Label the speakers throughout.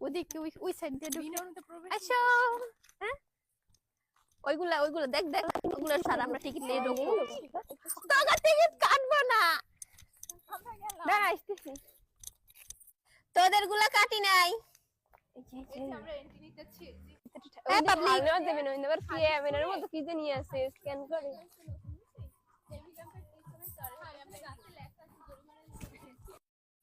Speaker 1: ওদিকে ওই সাইড দিয়ে ঢুকে আসো। হ্যাঁ ওইগুলা ওইগুলা দেখ দেখ ওগুলো ছাড়া আমরা টিকিট নিয়ে ঢুকবো। তোকে টিকিট কাটবো না, দাঁড়া আসতেছি। তোদের গুলা কাটি নাই। আমরা এন্ট্রি নিতেছি। এই পাবলিক নেওয়া যাবে না, এবার কি এর মধ্যে কি জানি আছে স্ক্যান করে।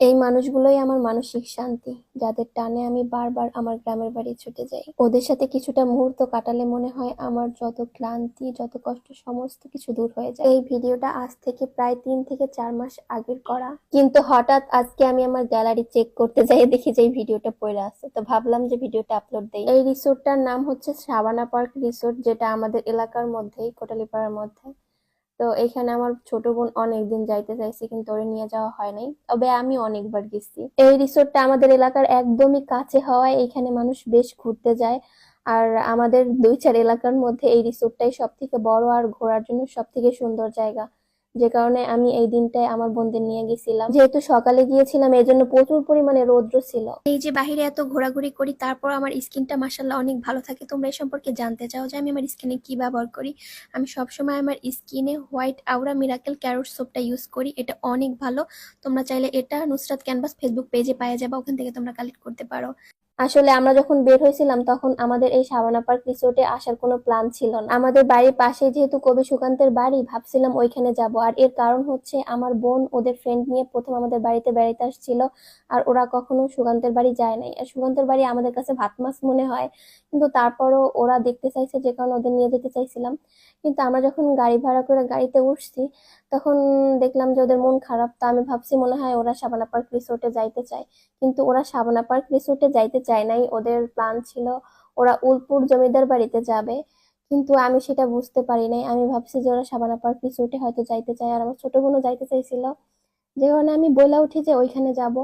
Speaker 1: এই মানুষগুলোই আমার মানসিক শান্তি, যাদের টানে আমি বারবার আমার গ্রামের বাড়ি ছুটে যাই। ওদের সাথে কিছুটা মুহূর্ত কাটালে মনে হয় আমার যত ক্লান্তি, যত কষ্ট সমস্ত কিছু দূর হয়ে যায়। এই ভিডিওটা আজ থেকে প্রায় 3 থেকে 4 মাস আগের করা, কিন্তু হঠাৎ আজকে আমি আমার গ্যালারি চেক করতে যাই, দেখি যে এই ভিডিওটা পড়ে আছে। তো ভাবলাম যে ভিডিওটা আপলোড দেই। এই রিসোর্টটার নাম হচ্ছে শাবানা পার্ক রিসোর্ট, যেটা আমাদের এলাকার মধ্যেই, কোটালীপাড়ার মধ্যে। তো এখানে আমার ছোট বোন অনেকদিন যাইতে চাইছে, কিন্তু ওরে নিয়ে যাওয়া হয় নাই, তবে আমি অনেকবার গেছি। এই রিসোর্টটা আমাদের এলাকার একদমই কাছে হওয়ায় এখানে মানুষ বেশ ঘুরতে যায়। আর আমাদের 2-4 এলাকার মধ্যে এই রিসোর্টটাই সব থেকে বড় আর ঘোরার জন্য সব থেকে সুন্দর জায়গা, যে কারণে আমি এই দিনটায় আমার বোনদের নিয়ে গেছিলাম। যেহেতু সকালে গিয়েছিলাম এই জন্য প্রচুর পরিমাণে রৌদ্র ছিল। এই যে বাহিরে এত ঘোরাঘুরি করি, তারপর আমার স্কিনটা মাশাআল্লাহ অনেক ভালো থাকে। তোমরা এই সম্পর্কে জানতে চাও যে আমি আমার স্কিনে কি ব্যবহার করি? আমি সবসময় আমার স্কিনে হোয়াইট আউরা মিরাকেল ক্যারট সোপটা ইউজ করি। এটা অনেক ভালো। তোমরা চাইলে এটা নুসরাত ক্যানভাস ফেসবুক পেজে পাওয়া যাবে, ওখান থেকে তোমরা কালেক্ট করতে পারো। আসলে আমরা যখন বের হয়েছিলাম তখন আমাদের এই শাবানা পার্ক রিসোর্টে আসার কোনো প্ল্যান ছিল না। আমাদের বাড়ির পাশে যেহেতু কবি সুকান্তের বাড়ি, ভাবছিলাম ওইখানে যাব। আর এর কারণ হচ্ছে আমার বোন ওদের ফ্রেন্ড নিয়ে প্রথম আমাদের বাড়িতে বেড়াতে আসছিল, আর ওরা কখনো সুকান্তের বাড়ি যায় নাই। আর সুকান্তের বাড়ি আমাদের কাছে ভাত মাছ মনে হয়, কিন্তু তারপরও ওরা দেখতে চাইছে, যে কারণে ওদের নিয়ে যেতে চাইছিলাম। কিন্তু আমরা যখন গাড়ি ভাড়া করে গাড়িতে উঠছি তখন দেখলাম যে ওদের মন খারাপ। তা আমি ভাবছি মনে হয় ওরা শাবানা পার্ক রিসোর্টে যাইতে চায়, কিন্তু ওরা শাবানা পার্ক রিসোর্টে যাইতে চায় নাই। ওদের প্ল্যান ছিল ওরা উলপুর জমিদার বাড়িতে যাবে, কিন্তু আমি সেটা বুঝতে পারি নাই। আমি ভাবছি যে ওরা শাবানা পার্ক রিসোর্টে হয়তো যাইতে চায়, আর আমার ছোট বোনও যাইতে চাইছিল, যে কারণে আমি বইলা উঠি যে ওইখানে যাব।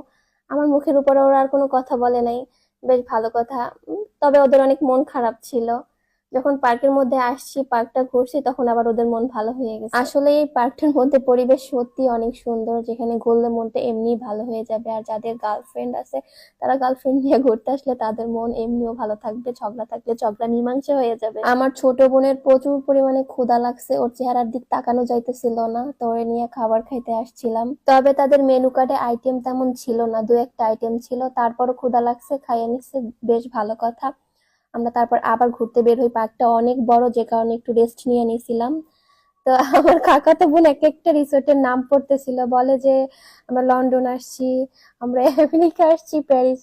Speaker 1: আমার মুখের উপরে ওরা আর কোনো কথা বলে নাই, বেশ ভালো কথা। তবে ওদের অনেক মন খারাপ ছিল। যখন পার্কের মধ্যে আসছি, পার্কটা ঘুরছি, তখন আবার ওদের মন ভালো হয়ে গেছে। আসলে এই পার্কটার মধ্যে পরিবেশ সত্যি অনেক সুন্দর, যেখানে ঘুরলে মনটা এমনি ভালো হয়ে যাবে। আর যাদের গার্লফ্রেন্ড আছে তারা গার্লফ্রেন্ড নিয়ে ঘুরতে আসলে তাদের মন এমনিও ভালো থাকবে, ঝগড়া থাকলে ঝগড়া মীমাংসা হয়ে যাবে। আমার ছোট বোনের প্রচুর পরিমাণে ক্ষুধা লাগছে, ওর চেহারার দিক তাকানো যাইতেছিল না, তো ওরে নিয়ে খাবার খাইতে আসছিলাম। তবে তাদের মেনু কার্ডে আইটেম তেমন ছিল না, 2-1টা আইটেম ছিল, তারপরও ক্ষুধা লাগছে, খাইয়ে নিচ্ছে, বেশ ভালো কথা। আমরা তারপর আবার ঘুরতে বের হই। পার্কটা অনেক বড়, যে কারণে একটু রেস্ট নিয়ে নিয়েছিলাম। তো আমার কাকাতো বোন এক একটা রিসোর্টের নাম পড়তেছিল, বলে যে আমরা লন্ডন আসছি, আমরা আমেরিকা আসছি, প্যারিস